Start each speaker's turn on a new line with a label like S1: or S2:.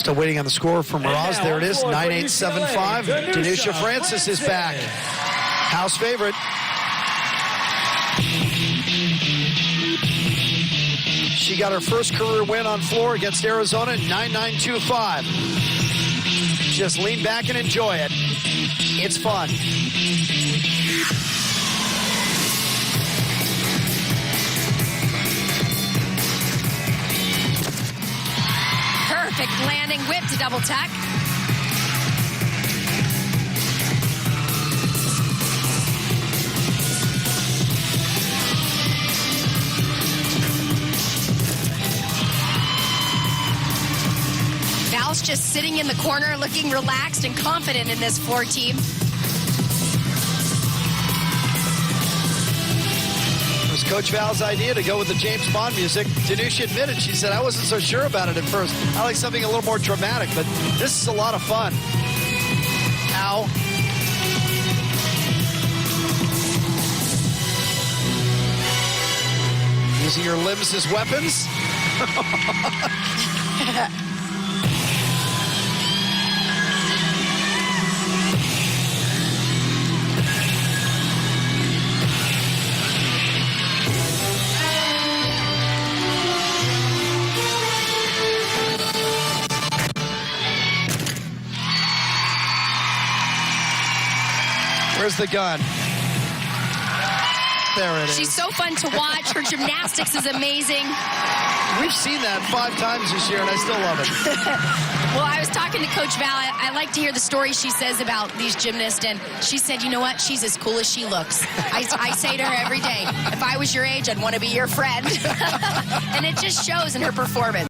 S1: Still waiting on the score from Miraz. There it is, 9-8-7-5. Danusia Francis is back. House favorite. She got her first career win on floor against Arizona, 9-9-2-5. Just lean back and enjoy it. It's fun.
S2: Perfect landing whip to double tuck. Val's just sitting in the corner looking relaxed and confident in this floor team.
S1: It was Coach Val's idea to go with the James Bond music. Danusia admitted, she said, I wasn't so sure about it at first. I like something a little more dramatic, but this is a lot of fun. Ow. Using your limbs as weapons? Where's the gun? There it is.
S2: She's so fun to watch. Her gymnastics is amazing.
S1: We've seen that 5 times this year, and I still love it.
S2: Well, I was talking to Coach Val. I like to hear the stories she says about these gymnasts, and she said, you know what? She's as cool as she looks. I say to her every day, if I was your age, I'd want to be your friend. And it just shows in her performance.